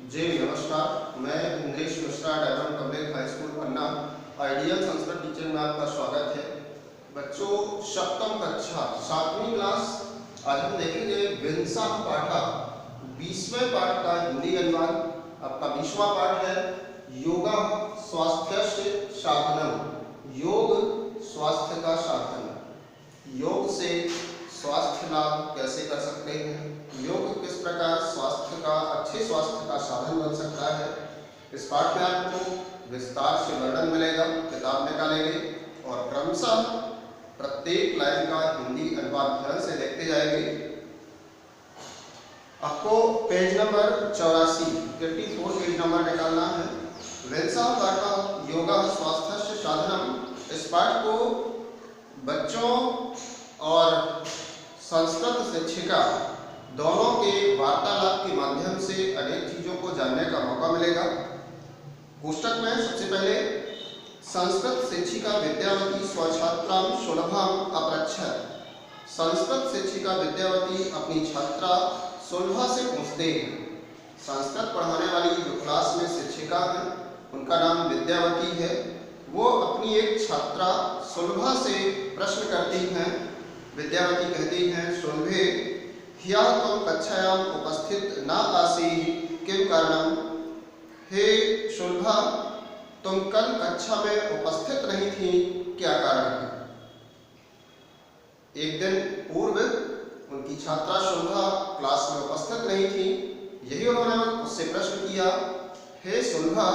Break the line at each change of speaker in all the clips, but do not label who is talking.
जी नमस्कार, मैं Indresh Mishra Diamond Public High School Panna Ideal Sanskrit teacher में आपका स्वागत है। बच्चों, सप्तम कक्षा 7वीं क्लास आज हम देखेंगे विंशः पाठः 20वें पाठ का हिंदी अनुवाद। आपका 20वां पाठ है योगः स्वास्थ्यस्य साधनम्। योग स्वास्थ्य का साधन। योग से स्वास्थ्य लाभ कैसे कर सकते हैं, योग किस प्रकार स्वास्थ्य का अच्छे स्वास्थ्य का साधन बन सकता है, इस पाठ में आपको विस्तार से वर्णन मिलेगा। किताब निकालेंगे और क्रमशः प्रत्येक लाइन का हिंदी अनुवाद ध्यान से देखते जाएंगे। आपको पेज नंबर 84 पेज नंबर निकालना है। विंशः पाठः योगः स्वास्थ्यस्य साधनम्। इस पाठ को बच्चों और संस्कृत शिक्षिका दोनों के वार्तालाप के माध्यम से अनेक चीजों को जानने का मौका मिलेगा। पुस्तक में सबसे पहले संस्कृत शिक्षिका विद्यावती स्वछात्रां सुलभाम अपृच्छत्। संस्कृत शिक्षिका विद्यावती अपनी छात्रा सुलभा से पूछते हैं। संस्कृत पढ़ाने वाली जो क्लास में शिक्षिका है उनका नाम विद्यावती है। वो अपनी एक छात्रा सुलभा से प्रश्न करती हैं। विद्यावती कहती हैं, सुलभे ह्यः त्वं कक्षायाम् उपस्थित न आसीः किं कारणम्। हे सुलभा, तुम कल कक्षा में उपस्थित नहीं थी, क्या कारण है। एक दिन पूर्व उनकी छात्रा सुलभा क्लास में उपस्थित नहीं थी। यही उन्होंने उससे प्रश्न किया, हे सुलभा,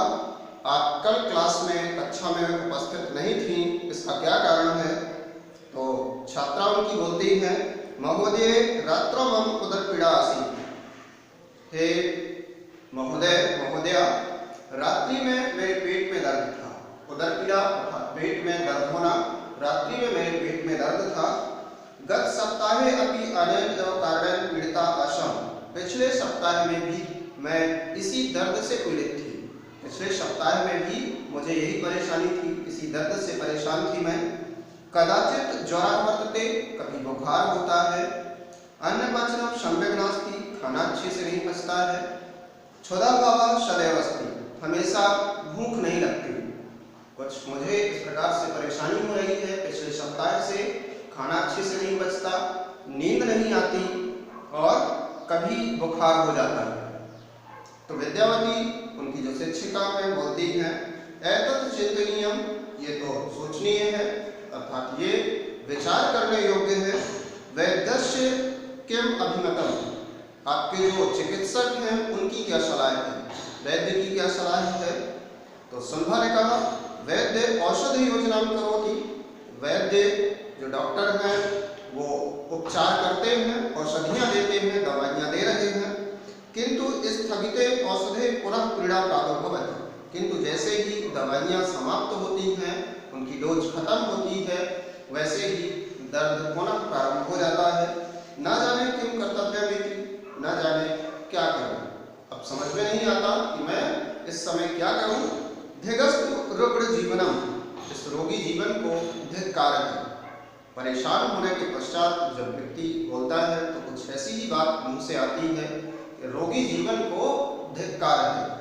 आप कल क्लास में कक्षा में उपस्थित नहीं थी, इसका क्या कारण है। तो छात्रा उनकी बोलती है, महोदय रात्रौ मम उदरपीड़ा आसीत्। हे महोदय महोदया, रात्रि में मेरे पेट में दर्द था। उदरपीड़ा अर्थात पेट में दर्द होना, रात्रि में मेरे पेट में दर्द था। गत सप्ताहे अपि अनेन कारणेन पीड़िता आसम्। पिछले सप्ताह में भी मैं इसी दर्द से पीड़ित थी। पिछले सप्ताह में भी मुझे यही परेशानी थी, इसी दर्द से परेशान थी मैं। कदाचित ज्वरः वर्तते, कभी बुखार होता है। अन्नपचनं सम्यक् नास्ति, खाना अच्छे से नहीं पचता है। क्षुधाभावः सदैव अस्ति, हमेशा भूख नहीं लगती। कुछ मुझे इस प्रकार से परेशानी हो रही है, पिछले सप्ताह से खाना अच्छे से नहीं पचता, नींद नहीं आती और कभी बुखार हो जाता है। तो विद्यावती उनकी जो शिक्षिका है बोलती हैं, एतत् चिन्तनीयम्, ये तो सोचनीय है, अर्थात ये विचार करने योग्य है। वैद्यस्य किम अभिमतम्। आपके जो चिकित्सक हैं उनकी क्या सलाह है, वैद्य की क्या सलाह है। तो सुलभा ने कहा, वैद्य औषधि योजनां करोति। वैद्य जो डॉक्टर हैं वो उपचार करते हैं, औषधियाँ देते हैं, दवाइयाँ दे रहे हैं। किंतु स्थगिते औषधे पुनः पीड़ा प्रादुर्भवति। किंतु जैसे ही दवाइयाँ समाप्त होती हैं, उनकी डोज खत्म होती है, वैसे ही दर्द पुनः प्रारंभ हो जाता है। ना जाने किम कर्तव्यमिति, ना जाने क्या करूं। अब समझ में नहीं आता कि मैं इस समय क्या करूं। धिगस्तु रुग्ण जीवनम। इस रोगी जीवन को धिक्कार है। परेशान होने के पश्चात जब व्यक्ति बोलता है तो कुछ ऐसी ही बात मुंह से आती है कि रोगी जीवन को धिक्कार है।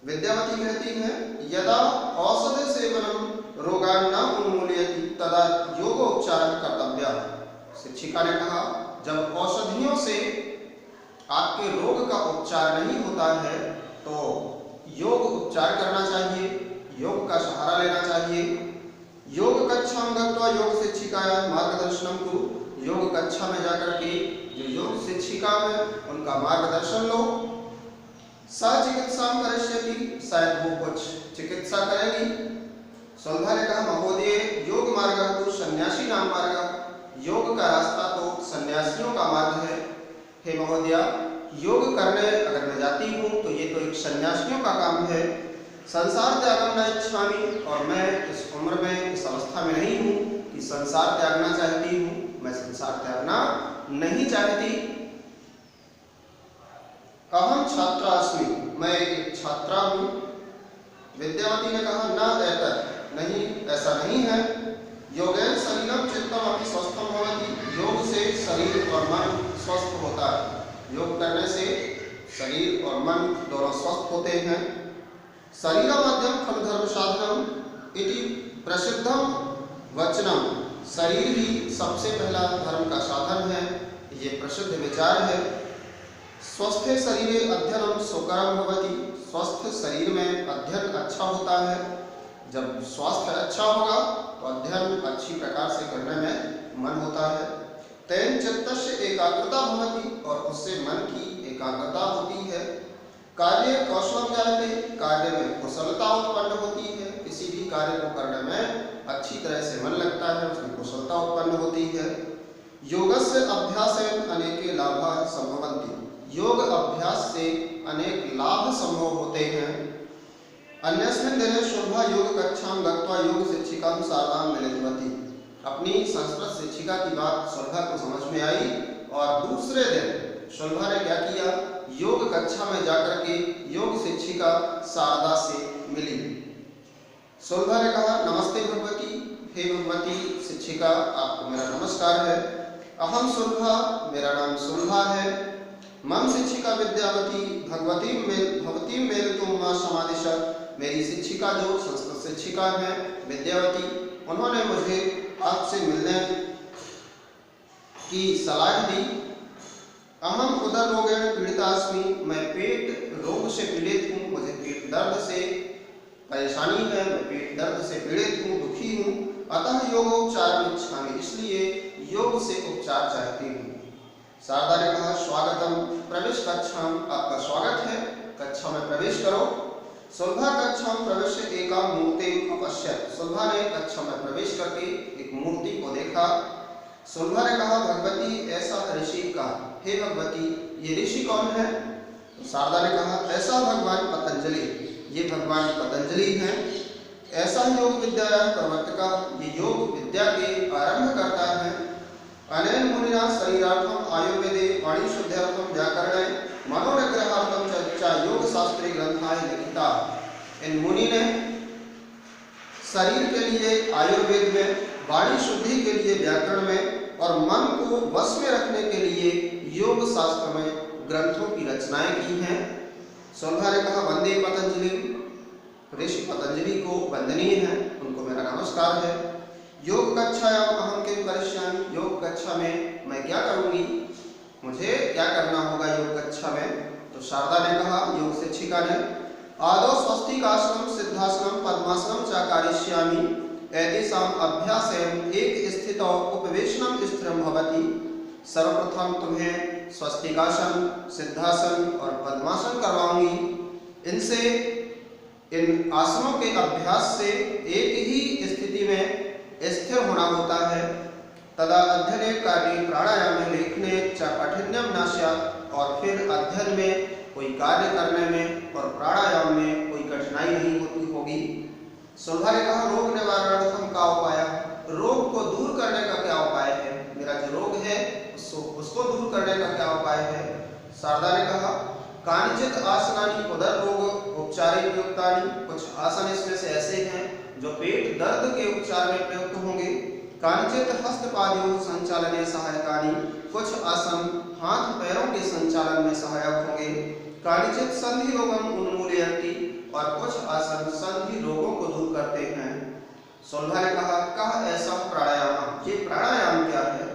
विद्यावती कहती हैं, यदा औषध सेवनम रोगान न उन्मूलयति तदा योगोपचार कर्तव्यः। शिक्षिका ने कहा, जब औषधियों से आपके रोग का उपचार नहीं होता है तो योग उपचार करना चाहिए, योग का सहारा लेना चाहिए। योग कक्षां गत्वा योग शिक्षिकायाः मार्गदर्शनं कुरु। योग कक्षा में जाकर के जो योग शिक्षिका है उनका मार्गदर्शन लो। सा चिकित्सां करिष्यति, शायद वो कुछ चिकित्सा करेगी। सुलभा ने कहा, महोदय योग मार्गः तो सन्यासी नाम मार्गः। योग का रास्ता तो सन्यासियों का मार्ग है। हे महोदया, योग करने अगर मैं जाती हूँ तो ये तो एक सन्यासियों का काम है। संसार त्यागं न इच्छामि, और मैं इस उम्र में इस अवस्था में नहीं हूँ कि संसार त्यागना चाहती हूँ। मैं संसार त्यागना नहीं चाहती। अहम छात्रा अस्मि, मैं एक छात्रा हूँ। विद्यावती ने कहा, न एतत्, नहीं ऐसा नहीं है। योगेन शरीरम चित्तम अपि स्वस्थम भवति। योग से शरीर और मन स्वस्थ होता है। योग करने से शरीर और मन दोनों स्वस्थ होते हैं। शरीरमाद्यम खलु धर्म साधनम इति प्रसिद्धम वचनम, शरीर ही सबसे पहला धर्म का साधन है, ये प्रसिद्ध विचार है। स्वस्थे शरीरे अध्ययनम सुकरम भवति, स्वस्थ शरीर में अध्ययन अच्छा होता है। जब स्वास्थ्य अच्छा होगा तो अध्ययन अच्छी प्रकार से करने में मन होता है। तेन चित्तस्य एकाग्रता भवति, और उससे मन की एकाग्रता होती है। कार्य कौशलम जायते, कार्य में कुशलता उत्पन्न होती है, किसी भी कार्य को करने में अच्छी तरह से मन लगता है, उसमें कुशलता उत्पन्न होती है। योगस्य अभ्यासेन अनेके लाभा संभवन्ति, योग अभ्यास से अनेक लाभ संभव होते हैं। अन्यस्मिन् दिने शुभा योग कक्षां गत्वा योग शिक्षिकां सार्धां मिलितवती, अपनी संस्कृत शिक्षिका की बात सुलभा को समझ में आई और दूसरे दिन सुलभा ने क्या किया, योग कक्षा में जाकर के योग शिक्षिका शारदा से मिली। सुलभा ने कहा, नमस्ते भगवती, हे भगवती शिक्षिका, आपको मेरा नमस्कार है। अहम सुलभा, मेरा नाम सुलभा है। मम शिक्षिका विद्यावती भगवती मेलतुम मां समादिशत, मेरी शिक्षिका जो संस्कृत शिक्षिका है विद्यावती, उन्होंने मुझे आपसे मिलने की सलाह दी। अहम उदर रोगेण पीड़ितास्मि, मैं पेट रोग से पीड़ित हूँ, मुझे पेट दर्द से परेशानी है, मैं पेट दर्द से पीड़ित हूँ, दुखी हूँ। अतः योगोपचार इच्छामि, इसलिए योग से उपचार चाहती हूँ। शारदा ने कहा, स्वागतम प्रवेश कक्षाम, आपका स्वागत है, कक्षा में प्रवेश करो। सुलभा कक्षाम प्रवेश एका मूर्ति अपश्यत, सुलभा ने कक्षा में प्रवेश करके एक मूर्ति को देखा। सुलभा ने कहा, भगवती ऐसा ऋषि का, हे भगवती ये ऋषि कौन है? तो शारदा ने कहा, ऐसा भगवान पतंजलि, ये भगवान पतंजलि हैं। ऐसा योग विद्या प्रवर्तका, ये योग विद्या के आरंभ करता है। अनेन मुनिना शरीरार्थम आयुर्वेदे वाणी शुद्ध्यर्थम व्याकरणे मनोनिग्रहार्थम च योग शास्त्रे ग्रंथाय लिखिता, इन मुनि ने शरीर के लिए आयुर्वेद में, वाणी शुद्धि के लिए व्याकरण में और मन को वश में रखने के लिए योग शास्त्र में ग्रंथों की रचनाएं की हैं। सुलभा ने कहा, वंदे पतंजलि, ऋषि पतंजलि को वंदनीय है, उनको मेरा नमस्कार है। योग कक्षायाम अहम किम करिष्यामि, योग कक्षा में मैं क्या करूंगी, मुझे क्या करना होगा योग कक्षा में? तो शारदा ने कहा, योग शिक्षिका ने, आदौ स्वस्तिकासनम सिद्धासनम पद्मासनम च करिष्यामि, एतेषां अभ्यासेन एक स्थितौ उपवेशनम स्थिरं भवति। सर्वप्रथम तुम्हें स्वस्तिकासन, सिद्धासन और पद्मासन करवाऊंगी। इनसे, इन आसनों के अभ्यास से एक ही स्थिति में स्थिर होना होता है। तदा अध्ययने कार्ये प्राणायामे लेखने च काठिन्यम नास्यात्, और फिर अध्ययन में, कोई कार्य करने में और प्राणायाम में कोई कठिनाई नहीं होती होगी। सुलभा ने कहा, रोग निवारणार्थम का उपाय, रोग को दूर करने का क्या उपाय है? मेरा जो रोग है उसको दूर करने का क्या उपाय है? शारदा ने कहा, कानिचित आसनानि उदर रोग उपचारे प्रयुक्तानि, कुछ आसन इसमें से ऐसे हैं जो पेट दर्द के उपचार में प्रयुक्त होंगे। कानिचित हस्तपादयोः संचालने सहायकानि, कुछ आसन हाथ पैरों के संचालन में सहायक होंगे। कानिचित संधि रोगम उन्मूलयन्ति, और कुछ आसन संधि रोगों को दूर करते हैं। सुलभा ने कहा, कहा ऐसा प्राणायाम, ये प्राणायाम क्या है?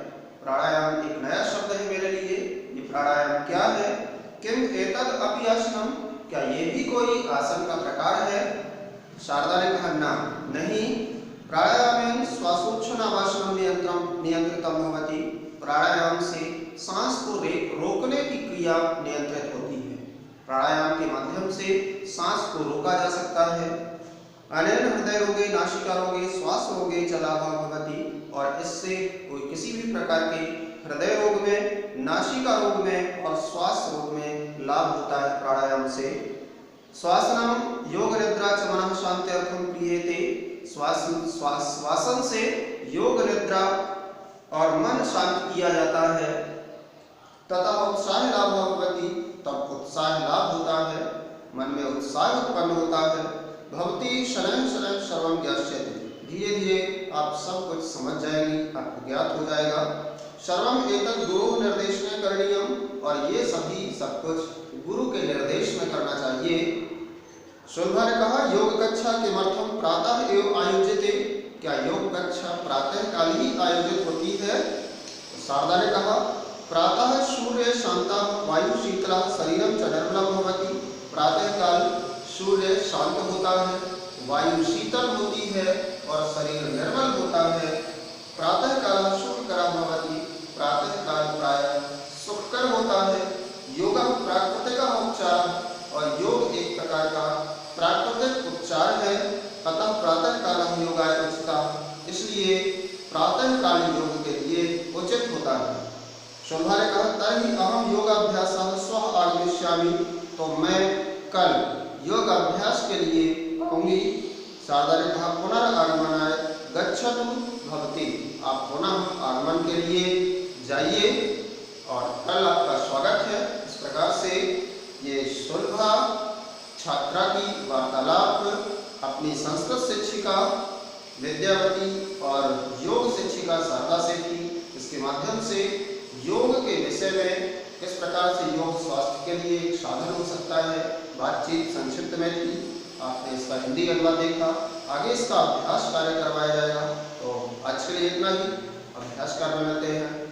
प्राणायाम एक नया शब्द है मेरे लिए, ये प्राणायाम क्या है? किम एतद अपि आसनम, क्या ये भी कोई आसन का प्रकार है? शारदा ने कहा, ना, नहीं। प्राणायामेन श्वासोच्छ्वासनावासनम नियंत्रितम भवति, प्राणायाम से सांस को रोकने की क्रिया नियंत्रित होती है। प्राणायाम के माध्यम से सांस को रोका जा सकता है। अनेन हृदय रोगे नासिका रोगे श्वास रोगे च लाभः भवति, और इससे कोई किसी भी प्रकार के हृदय रोग में, नासिका रोग में और श्वास रोग में लाभ होता है प्राणायाम से। श्वासनम योग निद्रा च मनः शांत्यर्थम क्रियते, श्वासन से योग निद्रा और मन शांत किया जाता है। तथा उत्साह लाभ भवति, तब उत्साह लाभ होता है, मन में उत्साह उत्पन्न होता है। भवती शनैः शनैः सर्वं ज्ञास्यति, धीरे धीरे आप सब कुछ समझ जाएंगी, आपको ज्ञात हो जाएगा। सर्वम एतत् गुरु निर्देशने करणीयम, और ये सभी सब कुछ गुरु के निर्देश में करना चाहिए। सुलभा ने कहा योग कक्षा किमर्थम प्रातः एव आयोजिते, क्या योग कक्षा प्रातः काल ही आयोजित होती है? शारदा ने कहा प्रातः सूर्य शांतः वायु शीतलः शरीरम च निर्मलं भवति, प्रातः काल सूर्य शांत होता है, वायु शीतल होती है और शरीर निर्मल होता है। प्रातः काल सुखकर भवति, प्रातः काल प्रायः सुखकर होता है। योग प्राकृतिक उपचार, और योग एक प्रकार का प्राकृतिक उपचार है। अतः प्रातः काल योगाय उचितः, इसलिए प्रातः काल योग के लिए उचित होता है। शोभा ने कहा तर्हि अहम योगाभ्यासः श्वः आगमिष्यामि, तो मैं कल योग अभ्यास के लिए आऊंगी। शारदा ने कहा पुनरागमनाय गच्छतु भवति, आप पुनः आगमन के लिए जाइए और कल आपका स्वागत है। इस प्रकार से ये सुलभा छात्रा की वार्तालाप अपनी संस्कृत शिक्षिका विद्यावती और योग शिक्षिका शारदा से थी। इसके माध्यम से योग के विषय में किस प्रकार से योग स्वास्थ्य के लिए एक साधन हो सकता है, बातचीत संक्षिप्त में थी। आपने इसका हिंदी अनुवाद देखा, आगे इसका अभ्यास कार्य करवाया जाएगा। तो आज के लिए इतना ही, अभ्यास कार्य में मिलते हैं।